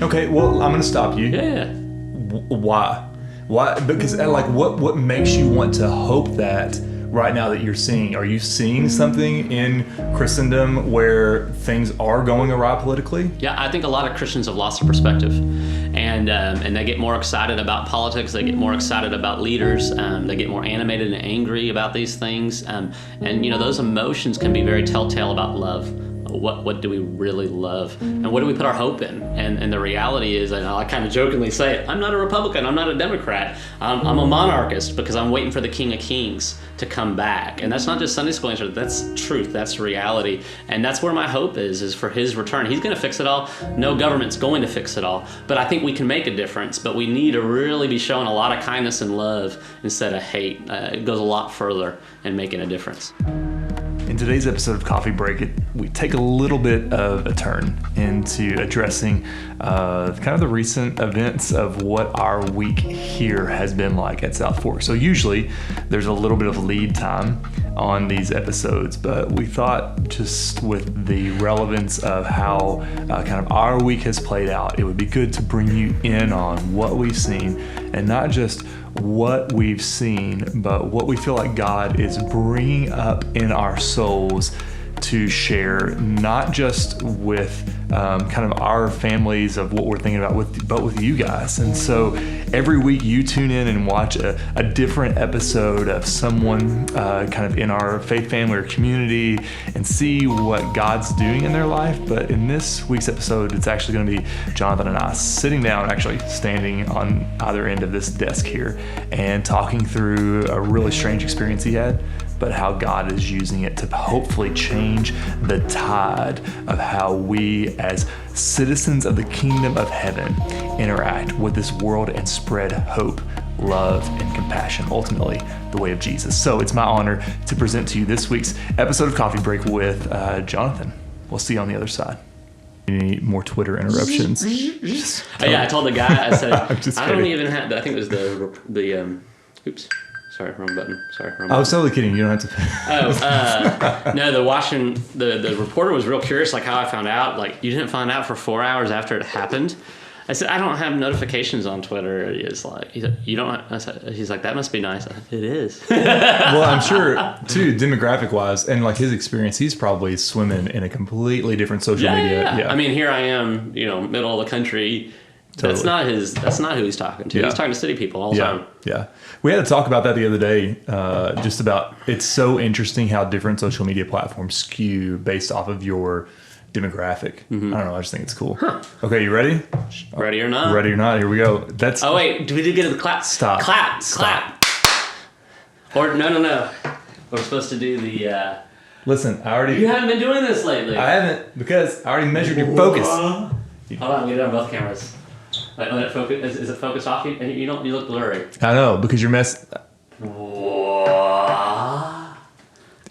Okay, well, I'm going to stop you. Yeah. Why? Why? Because what makes you want to hope that right now that you're seeing? Are you seeing something in Christendom where things are going awry politically? Yeah, I think a lot of Christians have lost their perspective, and they get more excited about politics. They get more excited about leaders. They get more animated and angry about these things, and those emotions can be very telltale about love. What do we really love, and what do we put our hope in? And the reality is, and I kind of jokingly say it, I'm not a Republican, I'm not a Democrat, I'm a monarchist because I'm waiting for the King of Kings to come back. And that's not just Sunday school answer, that's truth, that's reality. And that's where my hope is for his return. He's going to fix it all. No government's going to fix it all, but I think we can make a difference. But we need to really be showing a lot of kindness and love instead of hate. It goes a lot further in making a difference. In today's episode of Coffee Break, we take a little bit of a turn into addressing kind of the recent events of what our week here has been like at South Fork. So usually there's a little bit of lead time on these episodes, but we thought just with the relevance of how kind of our week has played out, it would be good to bring you in on what we've seen, and not just what we've seen, but what we feel like God is bringing up in our souls to share, not just with kind of our families of what we're thinking about, but with you guys. And so every week you tune in and watch a different episode of someone kind of in our faith family or community and see what God's doing in their life. But in this week's episode, it's actually going to be Jonathan and I sitting down, actually standing on either end of this desk here and talking through a really strange experience he had, but how God is using it to hopefully change the tide of how we as citizens of the kingdom of heaven interact with this world and spread hope, love, and compassion, ultimately the way of Jesus. So it's my honor to present to you this week's episode of Coffee Break with Jonathan. We'll see you on the other side. Any more Twitter interruptions? Yeah, I told the guy, I said, I don't even have, I think it was the oops. Sorry, wrong button. I was totally kidding. You don't have to. No, the reporter was real curious, like how I found out. Like, you didn't find out for 4 hours after it happened. I said, I don't have notifications on Twitter. He's like, you don't. He's like, that must be nice. I said, it is. Well, I'm sure too, demographic wise, and like his experience, he's probably swimming in a completely different social media. Yeah. I mean, here I am, middle of the country. Totally. That's not who he's talking to. Yeah. He's talking to city people all the time. Yeah. We had to talk about that the other day, just about, it's so interesting how different social media platforms skew based off of your demographic. Mm-hmm. I don't know. I just think it's cool. Huh. Okay, you ready? Ready or not? Ready or not. Here we go. Oh, wait. Do we get to the clap? Stop. Clap. Or, no. We're supposed to do the... Listen, I already... You haven't been doing this lately. I haven't, because I already measured your focus. Hold on. Get it on both cameras. Let it focus. Is it focused off you? You look blurry. I know, because you're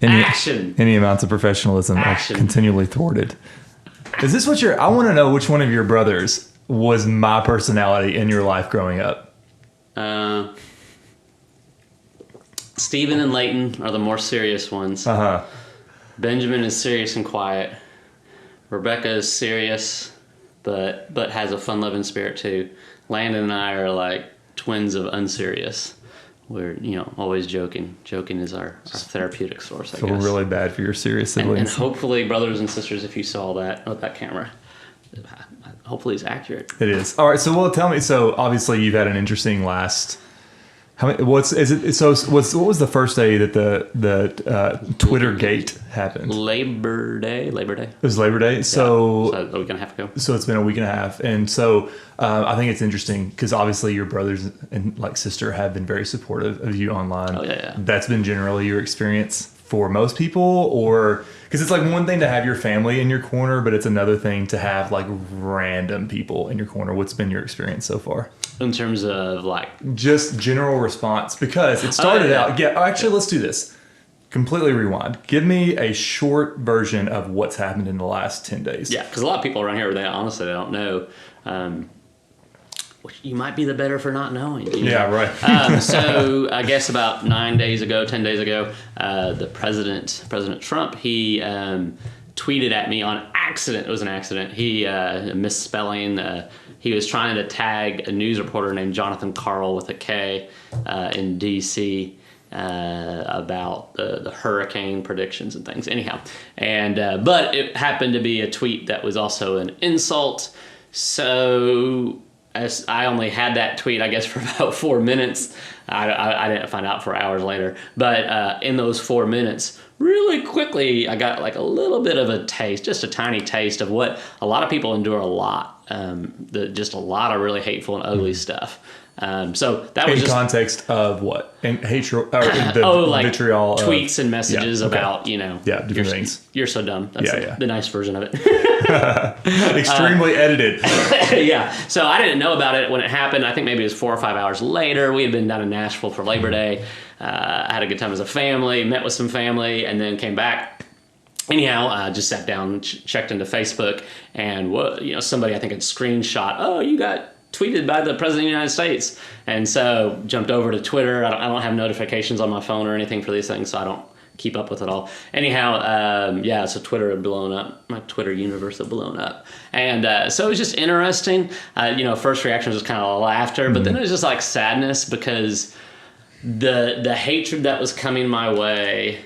Action. Any amounts of professionalism are continually thwarted. Is this what I want to know which one of your brothers was my personality in your life growing up? Stephen and Leighton are the more serious ones. Uh-huh. Benjamin is serious and quiet. Rebecca is serious, but has a fun-loving spirit too. Landon and I are like twins of unserious. We're, always joking. Joking is our therapeutic source, I guess. Feel really bad for your serious siblings. And hopefully, brothers and sisters, if you saw that camera, hopefully it's accurate. It is. All right, so tell me, so obviously you've had an interesting last... what was the first day that the Twitter gate happened? Labor Day. It was Labor Day. So a week and a half ago. So it's been a week and a half, and so I think it's interesting because obviously your brothers and sister have been very supportive of you online. Oh yeah. That's been generally your experience for most people, or because it's like one thing to have your family in your corner, but it's another thing to have like random people in your corner. What's been your experience so far? In terms of just general response, because it started out. Yeah, actually, let's do this. Completely rewind. Give me a short version of what's happened in the last 10 days. Yeah, because a lot of people around here, they don't know. Which you might be the better for not knowing. Yeah, right. So I guess about 10 days ago, the President Trump, he tweeted at me on accident. It was an accident. He misspelling. He was trying to tag a news reporter named Jonathan Carl with a K in D.C. About the hurricane predictions and things. Anyhow, and but it happened to be a tweet that was also an insult. So as I only had that tweet, I guess, for about 4 minutes. I didn't find out for hours later. But in those 4 minutes, really quickly, I got like a little bit of a taste, just a tiny taste of what a lot of people endure a lot. Just a lot of really hateful and ugly stuff. So that was in just context of what? And hatred, or the like vitriol tweets and messages about, different things. You're so dumb. That's the nice version of it. Extremely edited. Yeah. So I didn't know about it when it happened. I think maybe it was 4 or 5 hours later. We had been down in Nashville for Labor Day. I had a good time as a family, met with some family, and then came back. Anyhow, I just sat down, checked into Facebook, and somebody I think had screenshot, oh, you got tweeted by the President of the United States. And so jumped over to Twitter. I don't have notifications on my phone or anything for these things, so I don't keep up with it all. Anyhow, so Twitter had blown up. My Twitter universe had blown up. And so it was just interesting. First reaction was just kind of laughter, but then it was just like sadness because the hatred that was coming my way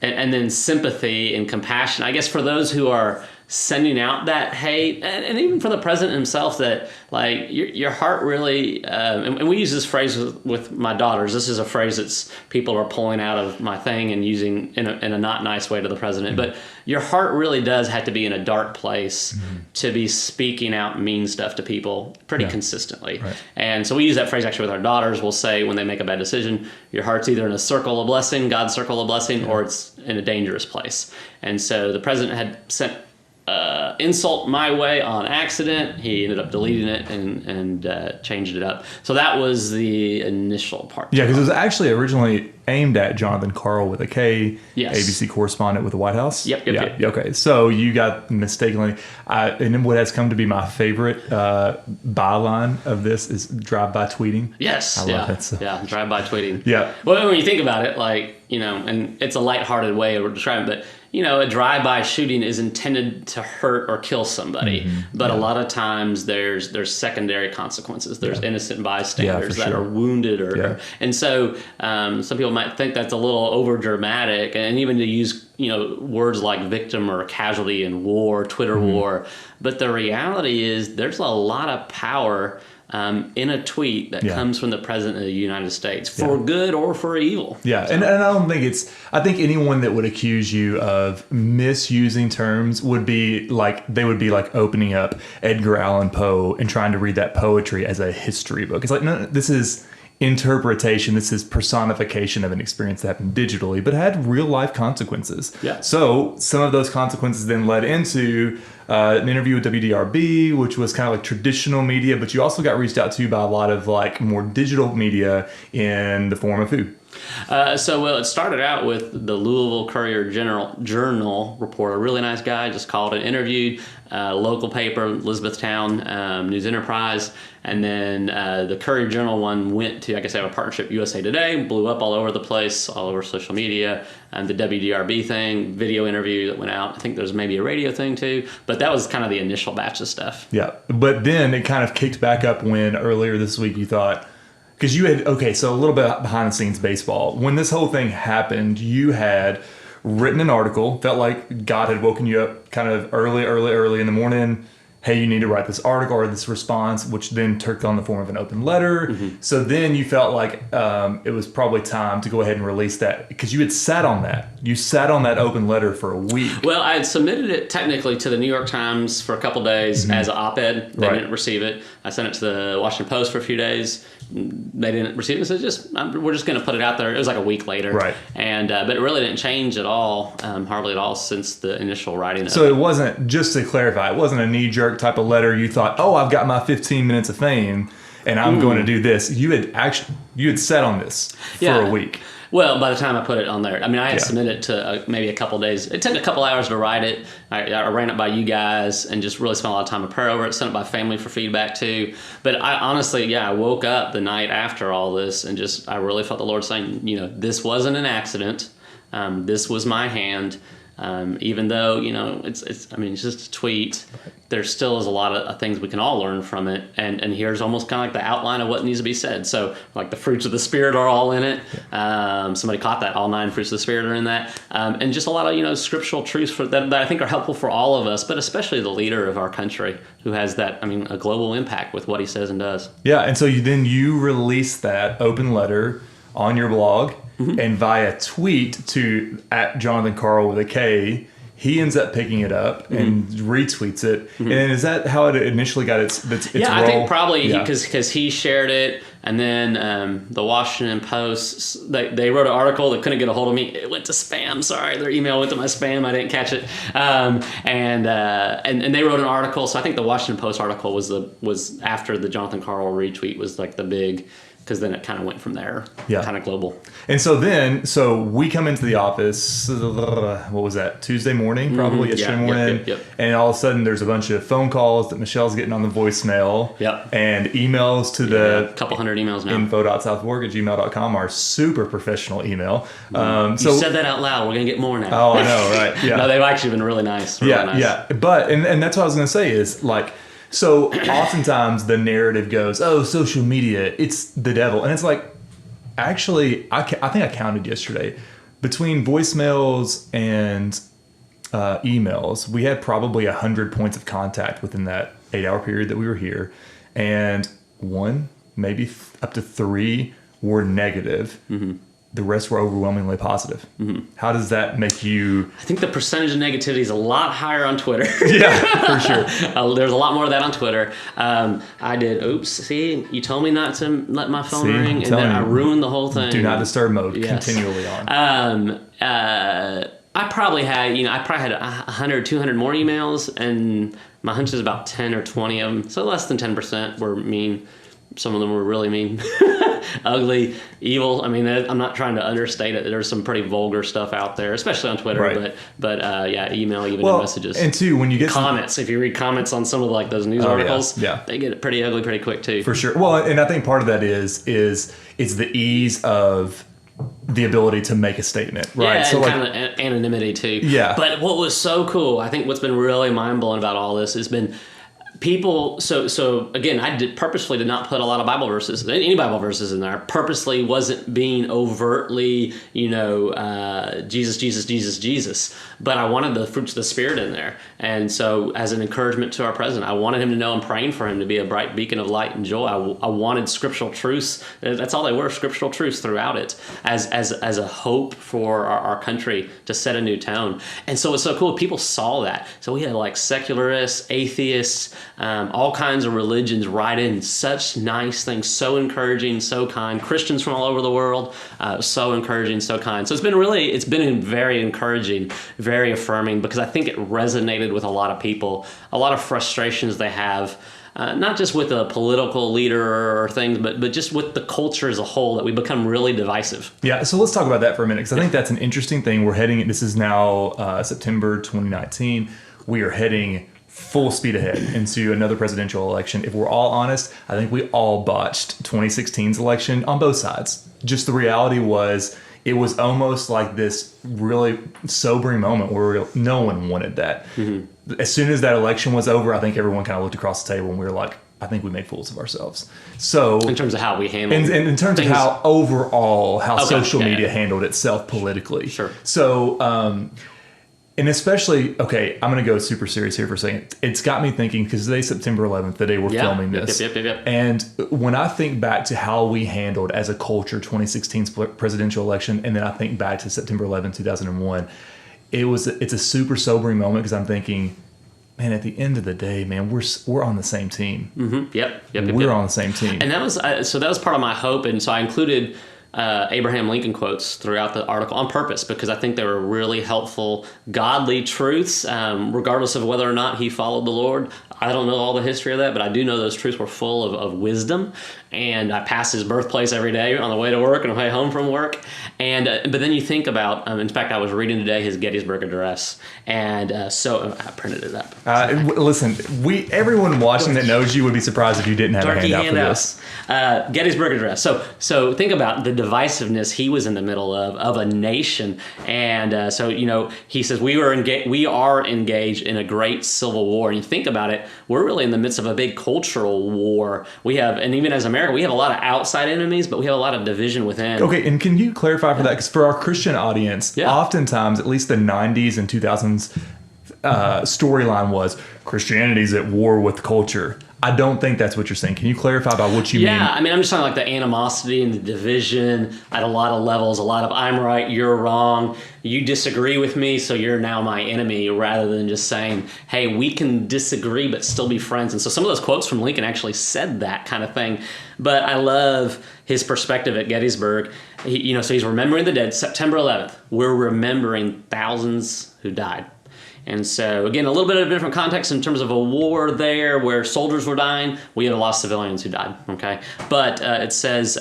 and then sympathy and compassion, I guess, for those who are sending out that hate, and even for the president himself, that like your heart really, and we use this phrase with my daughters. This is a phrase that's people are pulling out of my thing and using in a not nice way to the president. But your heart really does have to be in a dark place to be speaking out mean stuff to people pretty consistently. Right. And so we use that phrase actually with our daughters. We'll say when they make a bad decision, your heart's either in a circle of blessing, God's circle of blessing, or it's in a dangerous place. And so the president had sent insult my way on accident. He ended up deleting it and changed it up. So that was the initial part. Yeah, because it was actually originally aimed at Jonathan Carl with a K, yes. ABC correspondent with the White House. Yep. Okay, so you got mistakenly. And what has come to be my favorite byline of this is drive-by tweeting. Yes. I love it. So. Yeah, drive-by tweeting. Yeah. Well, when you think about it, like, and it's a lighthearted way of describing it, but a drive-by shooting is intended to hurt or kill somebody, but a lot of times there's secondary consequences. There's innocent bystanders that are wounded, and so some people might think that's a little over dramatic, and even to use words like victim or casualty in war, Twitter war. But the reality is there's a lot of power in a tweet that comes from the President of the United States, for good or for evil. Yeah, so. And I don't think I think anyone that would accuse you of misusing terms would be like opening up Edgar Allan Poe and trying to read that poetry as a history book. It's like, no, this is interpretation. This is personification of an experience that happened digitally, but had real life consequences. Yeah. So some of those consequences then led into an interview with WDRB, which was kind of like traditional media, but you also got reached out to by a lot of like more digital media in the form of who? It started out with the Louisville Courier Journal reporter, a really nice guy, just called and interviewed, local paper, Elizabethtown News Enterprise, and then the Courier Journal one went to, I guess they have a partnership, USA Today, blew up all over the place, all over social media, and the WDRB thing, video interview that went out. I think there's maybe a radio thing too, but that was kind of the initial batch of stuff. Yeah, but then it kind of kicked back up when earlier this week you thought, because you had, so a little bit behind the scenes baseball. When this whole thing happened, you had written an article, felt like God had woken you up kind of early in the morning. Hey, you need to write this article or this response, which then took on the form of an open letter. So then you felt like it was probably time to go ahead and release that because you had sat on that. You sat on that open letter for a week. Well, I had submitted it technically to the New York Times for a couple days as an op-ed. They didn't receive it. I sent it to the Washington Post for a few days. They didn't receive it, so we're just going to put it out there. It was like a week later, right? And but it really didn't change at all, hardly at all, since the initial writing. So it wasn't, just to clarify, it wasn't a knee-jerk type of letter. You thought, oh, I've got my 15 minutes of fame, and I'm going to do this. You had sat on this for a week. Well, by the time I put it on there, I mean, I had submitted it to maybe a couple days. It took a couple hours to write it. I ran it by you guys and just really spent a lot of time to prayer over it. Sent it by family for feedback too. But I honestly, I woke up the night after all this and I really felt the Lord saying, this wasn't an accident. This was my hand. Even though, it's just a tweet, there still is a lot of things we can all learn from it. And here's almost kind of like the outline of what needs to be said. So like the fruits of the Spirit are all in it. Somebody caught that. All 9 fruits of the Spirit are in that. And just a lot of, scriptural truths that I think are helpful for all of us, but especially the leader of our country who has that, a global impact with what he says and does. Yeah. And so you release that open letter on your blog. Mm-hmm. And via tweet to @JonathanCarl with a K, he ends up picking it up and retweets it. Mm-hmm. And is that how it initially got its role? I think probably because he shared it, and then the Washington Post, they wrote an article that couldn't get a hold of me. It went to spam. Sorry, their email went to my spam. I didn't catch it. And they wrote an article. So I think the Washington Post article was after the Jonathan Carl retweet was like the big. Because then it kind of went from there, kind of global. And so we come into the office, what was that, Tuesday morning, probably, yesterday morning. Yep. And all of a sudden there's a bunch of phone calls that Michelle's getting on the voicemail. Yep. And emails to the... a couple hundred emails now. info.southwark@gmail.com, our super professional email. You said that out loud. We're going to get more now. Oh, I know, right? Yeah. No, they've actually been really nice. Yeah. But, and that's what I was going to say is like... So oftentimes the narrative goes, oh, social media, it's the devil. And it's like, actually, I think I counted yesterday. Between voicemails and emails, we had probably 100 points of contact within that 8-hour period that we were here. And 1, maybe up to 3 were negative. Mm-hmm. The rest were overwhelmingly positive. Mm-hmm. How does that make you... I think the percentage of negativity is a lot higher on Twitter. Yeah, for sure. There's a lot more of that on Twitter. I did, see, you told me not to let my phone ring, and then I ruined the whole thing. Do not disturb mode continually on. I probably had 100, 200 more emails, and my hunch is about 10 or 20 of them. So less than 10% were mean. Some of them were really mean, ugly, evil. I'm not trying to understate it. There's some pretty vulgar stuff out there, especially on Twitter. Right. But email, even in messages. And two, when you get comments, if you read comments on some of those news articles, they get pretty ugly pretty quick too. For sure. Well, and I think part of that is it's the ease of the ability to make a statement, right? Yeah, so and kind of anonymity too. Yeah. But what was so cool, I think what's been really mind blowing about all this has been. People, so again, I purposefully did not put a lot of Bible verses, any Bible verses in there. I purposely wasn't being overtly, Jesus, Jesus, Jesus, Jesus. But I wanted the fruits of the Spirit in there. And so as an encouragement to our president, I wanted him to know I'm praying for him to be a bright beacon of light and joy. I wanted scriptural truths. That's all they were, scriptural truths throughout it as a hope for our country to set a new tone. And so it's so cool. People saw that. So we had like secularists, atheists, all kinds of religions write in such nice things, so encouraging, so kind. Christians from all over the world, so encouraging, so kind. So it's been very encouraging, very affirming, because I think it resonated with a lot of people, a lot of frustrations they have, not just with a political leader or things, but just with the culture as a whole, that we become really divisive. Yeah, so let's talk about that for a minute, because I think that's an interesting thing. This is now September 2019. We are heading full speed ahead into another presidential election. If we're all honest, I think we all botched 2016's election on both sides. Just the reality was, it was almost like this really sobering moment where no one wanted that. Mm-hmm. As soon as that election was over, I think everyone kind of looked across the table and we were like, I think we made fools of ourselves. So in terms of how we handled and in terms of how overall social media handled itself politically. Sure. So and especially, okay, I'm going to go super serious here for a second. It's got me thinking, because today's September 11th, the day we're filming this. Yep. And when I think back to how we handled as a culture 2016's presidential election, and then I think back to September 11, 2001, it's a super sobering moment, because I'm thinking, man, at the end of the day, man, we're on the same team. Mm-hmm. Yep. We're on the same team. And that was part of my hope, and so I included Abraham Lincoln quotes throughout the article on purpose, because I think they were really helpful, godly truths, regardless of whether or not he followed the Lord. I don't know all the history of that, but I do know those truths were full of wisdom. And I pass his birthplace every day on the way to work and on the way home from work. And but then you think about, in fact, I was reading today his Gettysburg Address, and so I printed it up. Listen, everyone watching that knows you would be surprised if you didn't have a handout for this. Gettysburg Address. So think about the divisiveness he was in the middle of a nation. And so, he says we are engaged in a great civil war. And you think about it, we're really in the midst of a big cultural war. We have, and even as America, we have a lot of outside enemies, but we have a lot of division within. Okay, and can you clarify for that? Because for our Christian audience, oftentimes, at least the 90s and 2000s storyline was Christianity's at war with culture. I don't think that's what you're saying. Can you clarify about what you mean? Yeah, I mean, I'm just talking like the animosity and the division at a lot of levels, a lot of I'm right, you're wrong, you disagree with me, so you're now my enemy, rather than just saying, hey, we can disagree but still be friends. And so some of those quotes from Lincoln actually said that kind of thing. But I love his perspective at Gettysburg. So he's remembering the dead. September 11th, we're remembering thousands who died. And so, again, a little bit of a different context in terms of a war there where soldiers were dying. We had a lot of civilians who died, okay? But it says,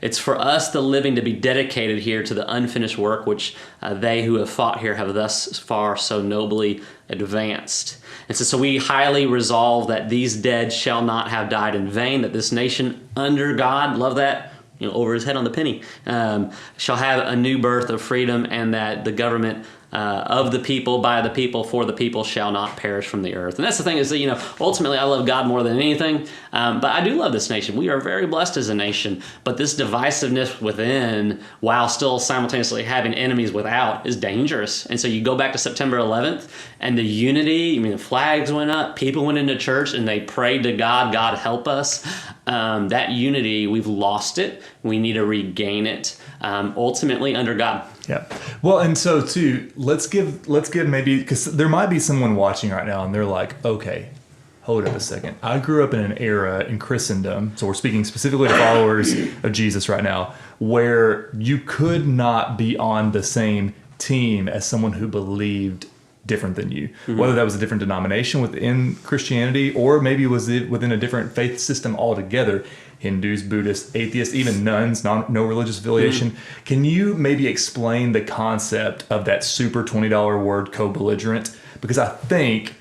it's for us, the living, to be dedicated here to the unfinished work which they who have fought here have thus far so nobly advanced. And so we highly resolve that these dead shall not have died in vain, that this nation under God, love that, over his head on the penny, shall have a new birth of freedom, and that the government of the people, by the people, for the people shall not perish from the earth. And that's the thing is that, ultimately I love God more than anything, but I do love this nation. We are very blessed as a nation, but this divisiveness within, while still simultaneously having enemies without, is dangerous. And so you go back to September 11th and the unity, the flags went up, people went into church and they prayed to God, God help us. That unity, we've lost it. We need to regain it, ultimately under God. Yeah. Well, and so too, let's give maybe, because there might be someone watching right now and they're like, okay, hold up a second. I grew up in an era in Christendom, so we're speaking specifically to followers of Jesus right now, where you could not be on the same team as someone who believed different than you, whether that was a different denomination within Christianity or maybe it was within a different faith system altogether. Hindus, Buddhists, atheists, even nuns, no religious affiliation. Can you maybe explain the concept of that super $20 word co-belligerent? Because I think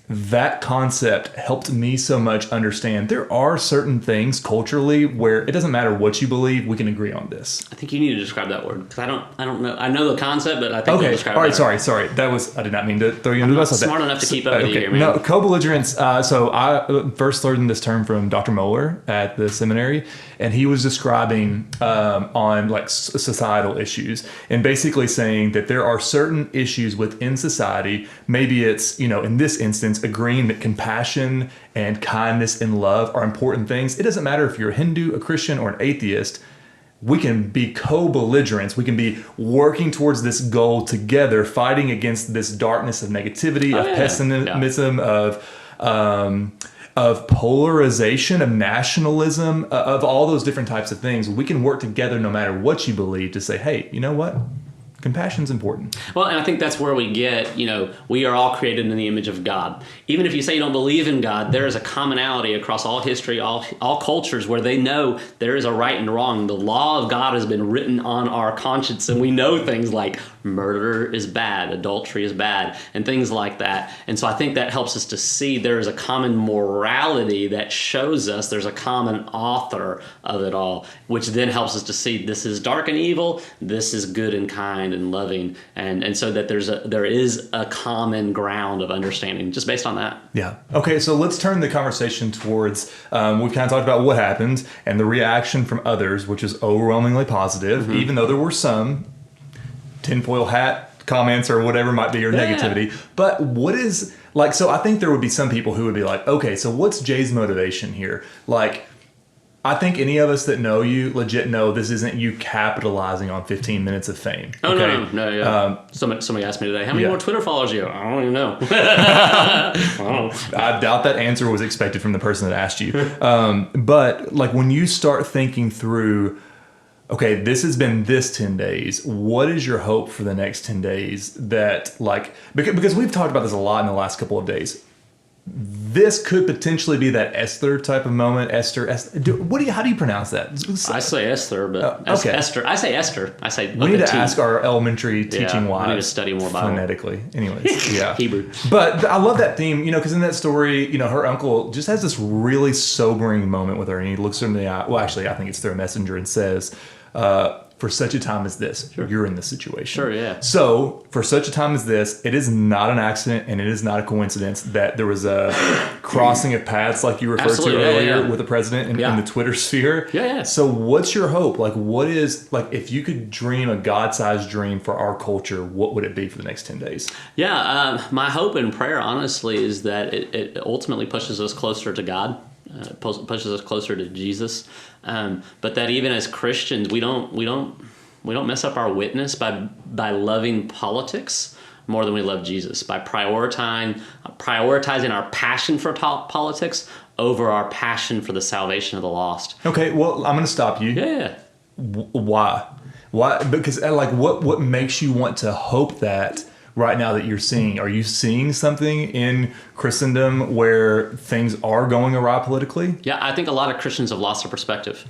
that concept helped me so much understand there are certain things culturally where it doesn't matter what you believe, we can agree on this. I think you need to describe that word because I don't know. I know the concept, but I think you'll describe it. All right, sorry. I did not mean to throw you under the bus like that. Smart enough to keep up with you here, man. No, co-belligerence. So I first learned this term from Dr. Moeller at the seminary, and he was describing on like societal issues and basically saying that there are certain issues within society. Maybe it's, in this instance, agreeing that compassion and kindness and love are important things. It doesn't matter if you're a Hindu, a Christian, or an atheist. We can be co-belligerents. We can be working towards this goal together, fighting against this darkness of negativity, pessimism, of polarization, of nationalism, of all those different types of things. We can work together no matter what you believe to say, hey, you know what? Compassion's important. Well, and I think that's where we get, we are all created in the image of God. Even if you say you don't believe in God, there is a commonality across all history, all cultures, where they know there is a right and wrong. The law of God has been written on our conscience, and we know things like murder is bad, adultery is bad, and things like that. And so I think that helps us to see there is a common morality that shows us there's a common author of it all, which then helps us to see this is dark and evil, this is good and kind and loving, and so that there is a common ground of understanding just based on that. Yeah. Okay, so let's turn the conversation towards, we've kind of talked about what happened and the reaction from others, which is overwhelmingly positive, even though there were some tinfoil hat comments or whatever might be your negativity. But what is, so I think there would be some people who would be like, okay, so what's Jay's motivation here? I think any of us that know you legit know this isn't you capitalizing on 15 minutes of fame. Oh, okay? No, yeah. Somebody asked me today, how many more Twitter followers do you have? I don't even know. I doubt that answer was expected from the person that asked you. But when you start thinking through, okay, this has been this 10 days. What is your hope for the next 10 days that because we've talked about this a lot in the last couple of days. This could potentially be that Esther type of moment. Esther. How do you pronounce that? I say Esther, but okay. Esther. I say Esther. I say. We need to ask our elementary teaching wives. I need to study more Bible phonetically. Anyways, yeah, Hebrew. But I love that theme, because in that story, her uncle just has this really sobering moment with her, and he looks her in the eye. Well, actually, I think it's through a messenger and says, for such a time as this, you're in this situation. Sure, yeah. So for such a time as this, it is not an accident and it is not a coincidence that there was a crossing of paths like you referred to earlier with the president in the Twitter sphere. Yeah. So what's your hope? Like, what is, like, if you could dream a God-sized dream for our culture, what would it be for the next 10 days? Yeah, my hope and prayer, honestly, is that it ultimately pushes us closer to God. Pushes us closer to Jesus, but that even as Christians, we don't mess up our witness by loving politics more than we love Jesus, by prioritizing our passion for politics over our passion for the salvation of the lost. Okay, well, I'm going to stop you. Yeah. Why? Because like, what makes you want to hope that? Right now that you're seeing, are you seeing something in Christendom where things are going awry politically? Yeah, I think a lot of Christians have lost their perspective,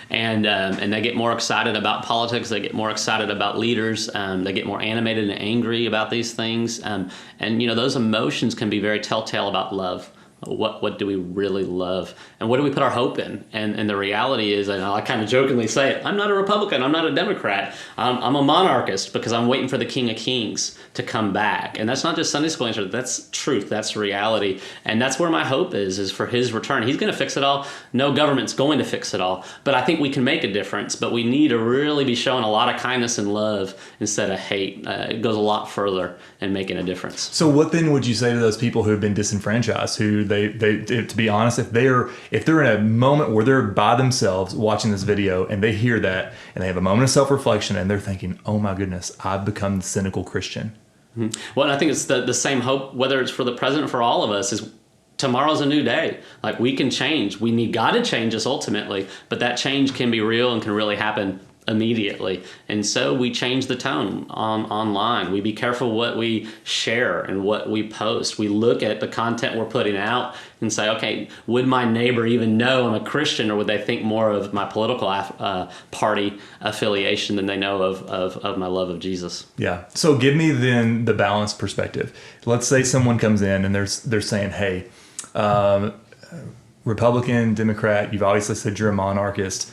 and they get more excited about politics. They get more excited about leaders. They get more animated and angry about these things, and those emotions can be very telltale about love. What do we really love, and what do we put our hope in? And the reality is, and I kind of jokingly say it, I'm not a Republican, I'm not a Democrat, I'm a monarchist because I'm waiting for the King of Kings to come back. And that's not just Sunday school answer, that's truth, that's reality, and that's where my hope is for his return. He's going to fix it all. No government's going to fix it all, but I think we can make a difference. But we need to really be showing a lot of kindness and love instead of hate. It goes a lot further in making a difference. So what then would you say to those people who have been disenfranchised, who they to be honest, if they're in a moment where they're by themselves watching this video and they hear that and they have a moment of self-reflection and they're thinking, oh my goodness, I've become the cynical Christian. Mm-hmm. Well, and I think it's the same hope, whether it's for the president or for all of us, is tomorrow's a new day. Like, we can change. We need God to change us ultimately, but that change can be real and can really happen immediately. And so we change the tone online. We be careful what we share and what we post. We look at the content we're putting out and say, okay, would my neighbor even know I'm a Christian, or would they think more of my political party affiliation than they know of my love of Jesus? Yeah. So give me then the balanced perspective. Let's say someone comes in and they're saying, hey, Republican, Democrat, you've obviously said you're a monarchist.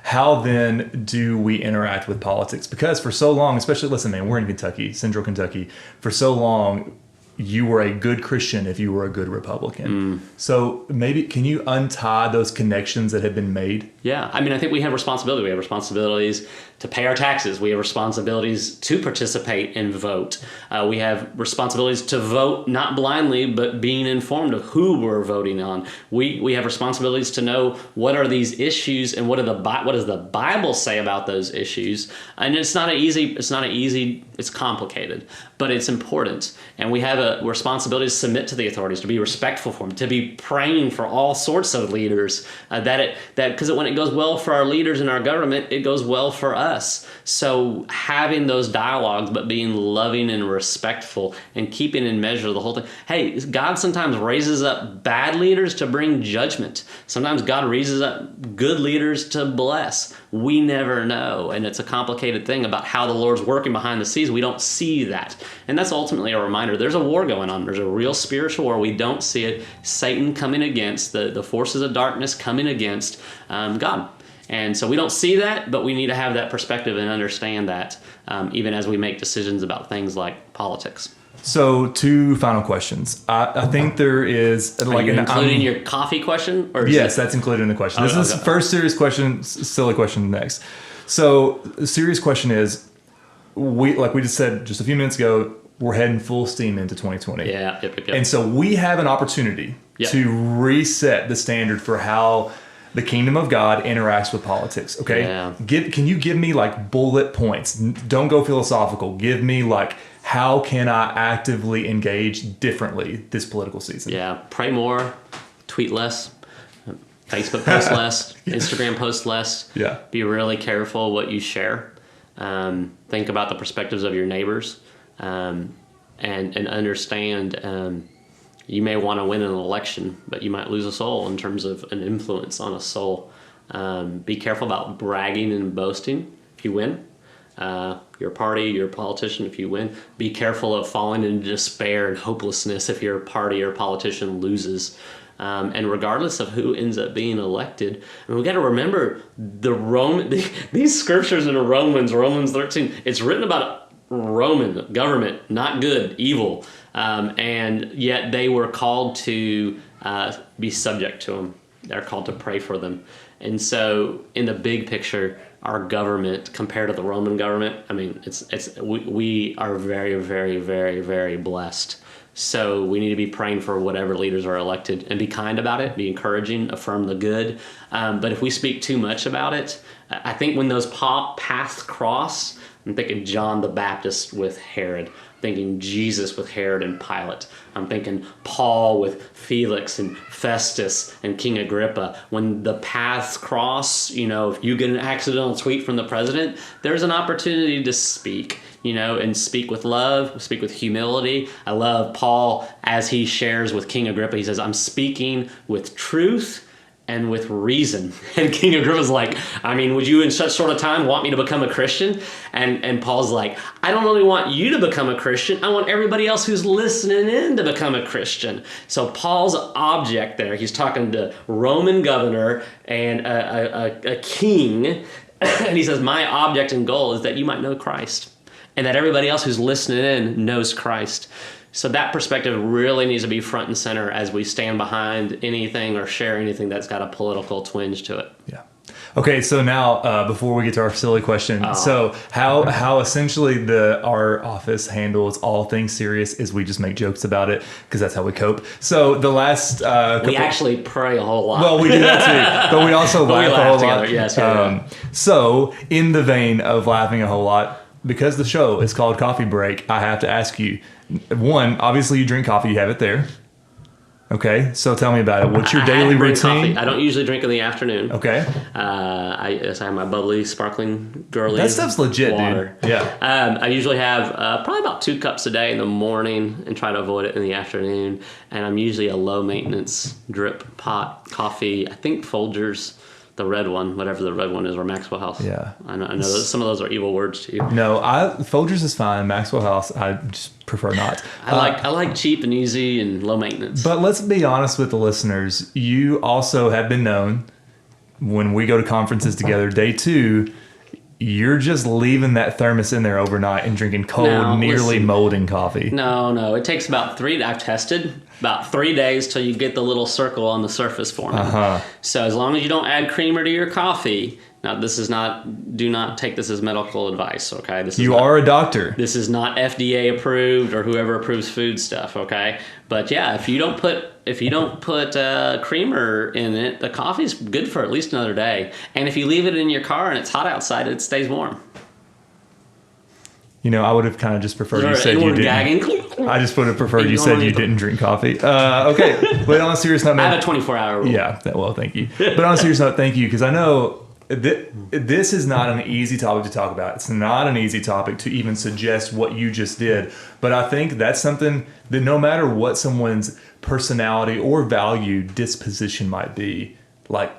How then do we interact with politics? Because for so long, especially, listen, man, we're in Kentucky, central Kentucky. For so long, you were a good Christian if you were a good Republican. So maybe, can you untie those connections that have been made? Yeah, I mean, I think we have responsibility. We have responsibilities to pay our taxes. We have responsibilities to participate and vote. We have responsibilities to vote not blindly, but being informed of who we're voting on. We have responsibilities to know what are these issues and what does the Bible say about those issues. And it's complicated, but it's important. And we have a responsibility to submit to the authorities, to be respectful for them, to be praying for all sorts of leaders. Because when it goes well for our leaders in our government, it goes well for us. So having those dialogues, but being loving and respectful and keeping in measure the whole thing. Hey, God sometimes raises up bad leaders to bring judgment. Sometimes God raises up good leaders to bless. We never know. And it's a complicated thing about how the Lord's working behind the scenes. We don't see that. And that's ultimately a reminder. There's a war going on. There's a real spiritual war. We don't see it. Satan coming against, the forces of darkness coming against God. And so we don't see that, but we need to have that perspective and understand that even as we make decisions about things like politics. So 2 final questions. I think there is like including your coffee question, or yes, that's included in the question. This is the first serious question. Silly question next. So the serious question is, we just said just a few minutes ago, we're heading full steam into 2020. Yeah. Yep. And so we have an opportunity to reset the standard for how the kingdom of God interacts with politics. Okay. Yeah. Can you give me like bullet points? Don't go philosophical. Give me like, how can I actively engage differently this political season? Yeah. Pray more, tweet less, Facebook post less, Instagram post less. Yeah. Be really careful what you share. Think about the perspectives of your neighbors, and understand you may want to win an election, but you might lose a soul in terms of an influence on a soul. Be careful about bragging and boasting if you win. Your party, your politician, if you win. Be careful of falling into despair and hopelessness if your party or politician loses. And regardless of who ends up being elected, I mean, we got to remember these scriptures in Romans 13, it's written about Roman government, not good, evil. And yet they were called to be subject to them. They're called to pray for them. And so in the big picture, our government compared to the Roman government, I mean, we are very, very, very, very blessed. So we need to be praying for whatever leaders are elected and be kind about it, be encouraging, affirm the good. But if we speak too much about it, I think when those paths cross, I'm thinking John the Baptist with Herod, thinking Jesus with Herod and Pilate. I'm thinking Paul with Felix and Festus and King Agrippa. When the paths cross, if you get an accidental tweet from the president, there's an opportunity to speak, and speak with love, speak with humility. I love Paul as he shares with King Agrippa. He says, I'm speaking with truth and with reason. And King Agrippa's like, I mean, would you in such short a time want me to become a Christian? And Paul's like, I don't only want you to become a Christian, I want everybody else who's listening in to become a Christian. So Paul's object there, he's talking to Roman governor and a king, and he says, my object and goal is that you might know Christ, and that everybody else who's listening in knows Christ. So that perspective really needs to be front and center as we stand behind anything or share anything that's got a political twinge to it. Yeah. Okay, so now before we get to our silly question, so how essentially our office handles all things serious is we just make jokes about it because that's how we cope. So the last we actually pray a whole lot. Well, we do that too, but we also laugh a whole together. lot. Yes. So in the vein of laughing a whole lot, because the show is called Coffee Break, I have to ask you. One, obviously you drink coffee, you have it there. Okay, so tell me about it. What's your daily routine? Coffee. I don't usually drink in the afternoon. Okay. I have my bubbly, sparkling, girly that stuff's legit, water. Dude. Yeah. I usually have probably about 2 cups a day in the morning and try to avoid it in the afternoon. And I'm usually a low maintenance drip pot coffee. I think Folgers, the red one, whatever the red one is, or Maxwell House. Yeah. I know some of those are evil words to you. No, Folgers is fine. Maxwell House, I just prefer not. I like cheap and easy and low maintenance. But let's be honest with the listeners. You also have been known when we go to conferences together, day 2, you're just leaving that thermos in there overnight and drinking cold, nearly molding coffee. No. It takes about 3, I've tested, about 3 days till you get the little circle on the surface forming. So as long as you don't add creamer to your coffee, now do not take this as medical advice, okay? You are a doctor. This is not FDA approved or whoever approves food stuff, okay? But yeah, if you don't put creamer in it, the coffee's good for at least another day. And if you leave it in your car and it's hot outside, it stays warm. I would have kind of just preferred you said you didn't. Gagging? I just would have preferred you said you didn't drink coffee. Okay, but on a serious note, man. I have a 24-hour rule. Yeah, well, thank you. But on a serious note, thank you, because I know this is not an easy topic to talk about. It's not an easy topic to even suggest what you just did. But I think that's something that no matter what someone's personality or value disposition might be, like,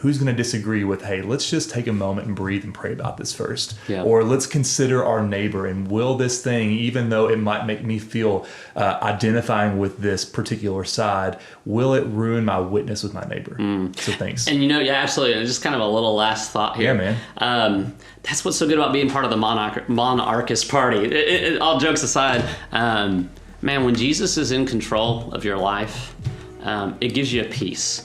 who's going to disagree with, hey, let's just take a moment and breathe and pray about this first. Yeah. Or let's consider our neighbor, and will this thing, even though it might make me feel identifying with this particular side, will it ruin my witness with my neighbor? So thanks. And absolutely. And just kind of a little last thought here. Yeah, man. That's what's so good about being part of the monarchist party. All jokes aside, man, when Jesus is in control of your life, it gives you a peace.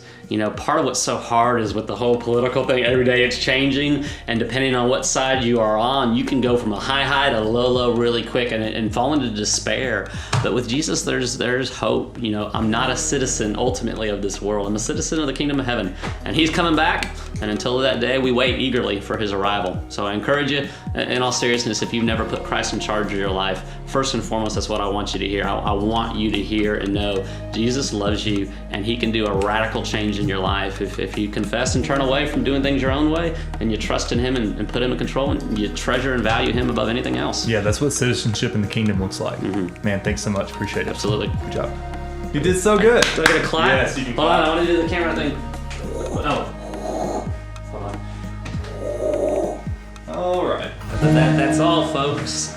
Part of what's so hard is with the whole political thing. Every day it's changing, and depending on what side you are on, you can go from a high to low really quick and fall into despair. But with Jesus, there's hope. I'm not a citizen ultimately of this world. I'm a citizen of the kingdom of heaven, and He's coming back. And until that day, we wait eagerly for His arrival. So I encourage you, in all seriousness, if you've never put Christ in charge of your life, first and foremost, that's what I want you to hear. I want you to hear and know Jesus loves you, and He can do a radical change in your life if you confess and turn away from doing things your own way, and you trust in Him and put Him in control, and you treasure and value Him above anything else. Yeah, that's what citizenship in the kingdom looks like. Man, thanks so much. Appreciate it. Absolutely. Good job. You did so good. Do I get a clap? Yes, you can Hold clap. on, I want to do the camera thing. Oh. Hold on. All right. That's all, folks.